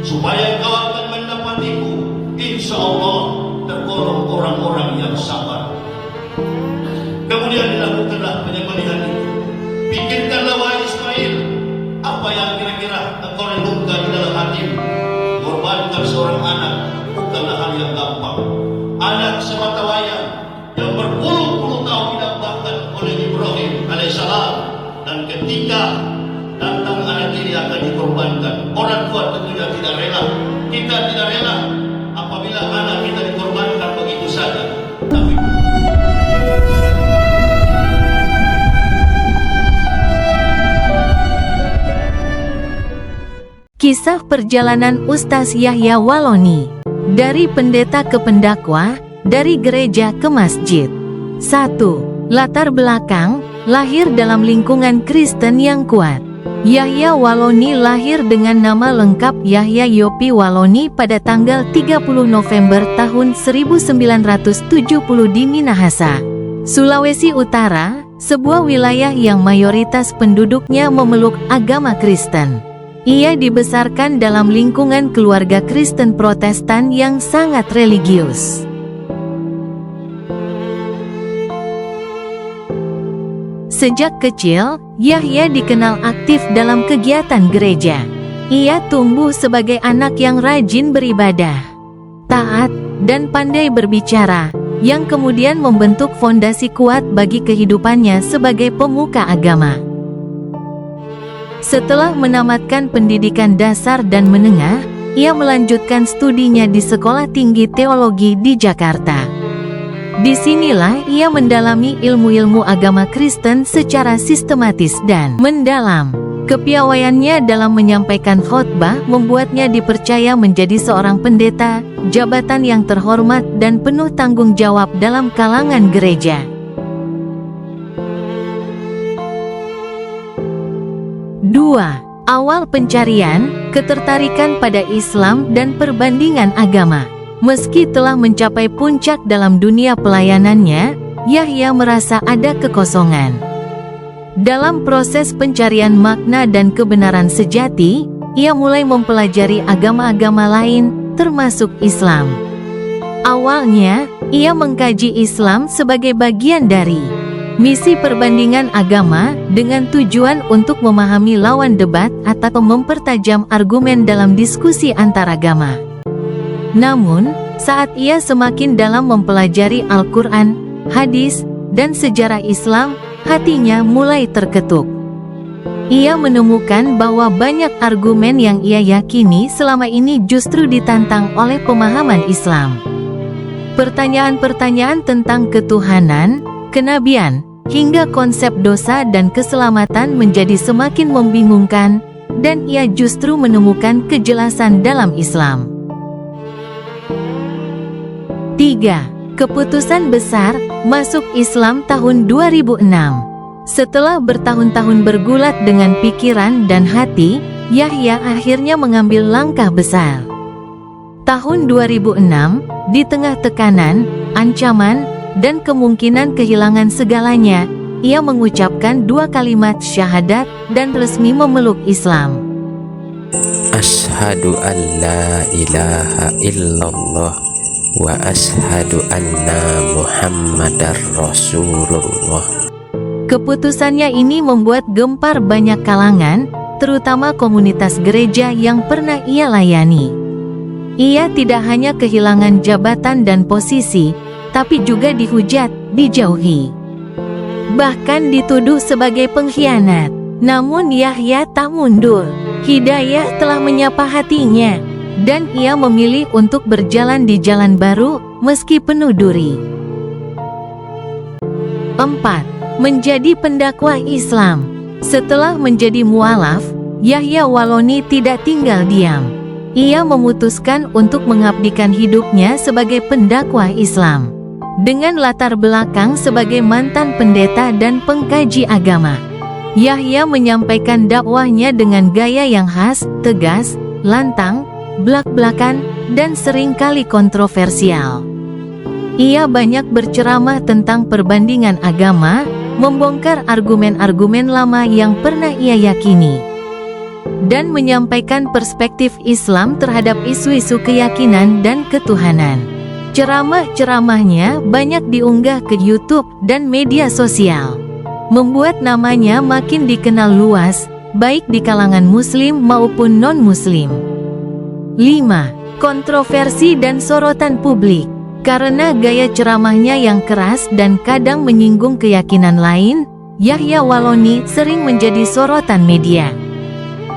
supaya engkau akan mendapatiku. Insya Allah tergolong orang-orang yang sabar. Kemudian dilakukanlah penyembelihan itu. Pikirkanlah wahai Ismail, apa yang kira-kira engkau renungkan di dalam hatimu. Korbankan seorang anak bukanlah hal yang gampang. Anak semata wayang yang berpuluh-puluh tahun didambakan oleh Ibrahim alaihissalam, dan ketika datang anak ini akan dikorbankan, orang tua tentunya tidak rela. Kita tidak rela apabila anak kita dikorbankan begitu saja. Tapi kisah perjalanan Ustaz Yahya Waloni, dari pendeta ke pendakwa, dari gereja ke masjid. 1. Latar belakang, lahir dalam lingkungan Kristen yang kuat. Yahya Waloni lahir dengan nama lengkap Yahya Yopi Waloni pada tanggal 30 November tahun 1970 di Minahasa, Sulawesi Utara, sebuah wilayah yang mayoritas penduduknya memeluk agama Kristen. Ia dibesarkan dalam lingkungan keluarga Kristen Protestan yang sangat religius. Sejak kecil, Yahya dikenal aktif dalam kegiatan gereja. Ia tumbuh sebagai anak yang rajin beribadah, taat, dan pandai berbicara, yang kemudian membentuk fondasi kuat bagi kehidupannya sebagai pemuka agama. Setelah menamatkan pendidikan dasar dan menengah, ia melanjutkan studinya di Sekolah Tinggi Teologi di Jakarta. Disinilah ia mendalami ilmu-ilmu agama Kristen secara sistematis dan mendalam. Kepiawaiannya dalam menyampaikan khotbah membuatnya dipercaya menjadi seorang pendeta, jabatan yang terhormat dan penuh tanggung jawab dalam kalangan gereja. 2. Awal pencarian, ketertarikan pada Islam dan perbandingan agama. Meski telah mencapai puncak dalam dunia pelayanannya, Yahya merasa ada kekosongan. Dalam proses pencarian makna dan kebenaran sejati, ia mulai mempelajari agama-agama lain, termasuk Islam. Awalnya, ia mengkaji Islam sebagai bagian dari misi perbandingan agama, dengan tujuan untuk memahami lawan debat atau mempertajam argumen dalam diskusi antaragama. Namun, saat ia semakin dalam mempelajari Al-Quran, hadis, dan sejarah Islam, hatinya mulai terketuk. Ia menemukan bahwa banyak argumen yang ia yakini selama ini justru ditantang oleh pemahaman Islam. Pertanyaan-pertanyaan tentang ketuhanan, kenabian, hingga konsep dosa dan keselamatan menjadi semakin membingungkan, dan ia justru menemukan kejelasan dalam Islam. 3. Keputusan besar, masuk Islam tahun 2006. Setelah bertahun-tahun bergulat dengan pikiran dan hati, Yahya akhirnya mengambil langkah besar. Tahun 2006, di tengah tekanan, ancaman, dan kemungkinan kehilangan segalanya, ia mengucapkan 2 kalimat syahadat dan resmi memeluk Islam. Ashhadu an la ilaha illallah wa ashhadu anna Muhammadar Rasulullah. Keputusannya ini membuat gempar banyak kalangan, terutama komunitas gereja yang pernah ia layani. Ia tidak hanya kehilangan jabatan dan posisi, tapi juga dihujat, dijauhi, bahkan dituduh sebagai pengkhianat. Namun Yahya tak mundur. Hidayah telah menyapa hatinya, dan ia memilih untuk berjalan di jalan baru, meski penuh duri. 4. Menjadi pendakwah Islam. Setelah menjadi mualaf, Yahya Waloni tidak tinggal diam. Ia memutuskan untuk mengabdikan hidupnya sebagai pendakwah Islam. Dengan latar belakang sebagai mantan pendeta dan pengkaji agama, Yahya menyampaikan dakwahnya dengan gaya yang khas, tegas, lantang, blak-blakan, dan seringkali kontroversial. Ia banyak berceramah tentang perbandingan agama, membongkar argumen-argumen lama yang pernah ia yakini. dan menyampaikan perspektif Islam terhadap isu-isu keyakinan dan ketuhanan. Ceramah-ceramahnya banyak diunggah ke YouTube dan media sosial, membuat namanya makin dikenal luas, baik di kalangan Muslim maupun non-Muslim. 5. Kontroversi dan sorotan publik. Karena gaya ceramahnya yang keras dan kadang menyinggung keyakinan lain, Yahya Walloni sering menjadi sorotan media.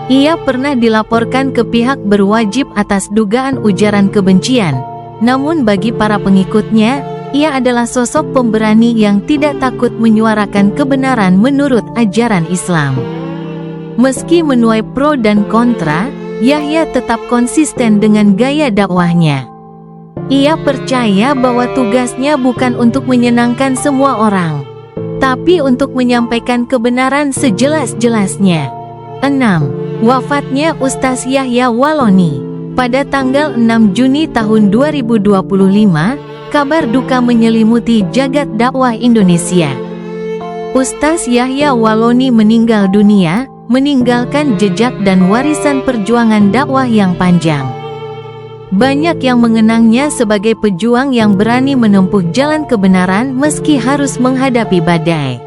Ia pernah dilaporkan ke pihak berwajib atas dugaan ujaran kebencian. Namun bagi para pengikutnya, ia adalah sosok pemberani yang tidak takut menyuarakan kebenaran menurut ajaran Islam. Meski menuai pro dan kontra, Yahya tetap konsisten dengan gaya dakwahnya. Ia percaya bahwa tugasnya bukan untuk menyenangkan semua orang, tapi untuk menyampaikan kebenaran sejelas-jelasnya. 6. Wafatnya Ustaz Yahya Walloni. Pada tanggal 6 Juni tahun 2025, kabar duka menyelimuti jagat dakwah Indonesia. Ustaz Yahya Walloni meninggal dunia, meninggalkan jejak dan warisan perjuangan dakwah yang panjang. Banyak yang mengenangnya sebagai pejuang yang berani menempuh jalan kebenaran meski harus menghadapi badai.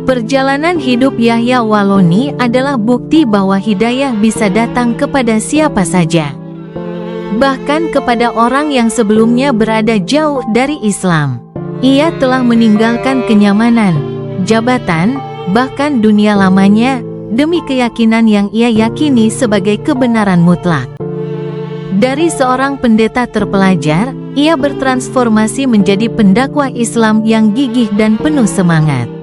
Perjalanan hidup Yahya Walloni adalah bukti bahwa hidayah bisa datang kepada siapa saja, bahkan kepada orang yang sebelumnya berada jauh dari Islam. Ia telah meninggalkan kenyamanan, jabatan, bahkan dunia lamanya, demi keyakinan yang ia yakini sebagai kebenaran mutlak. Dari seorang pendeta terpelajar, ia bertransformasi menjadi pendakwah Islam yang gigih dan penuh semangat.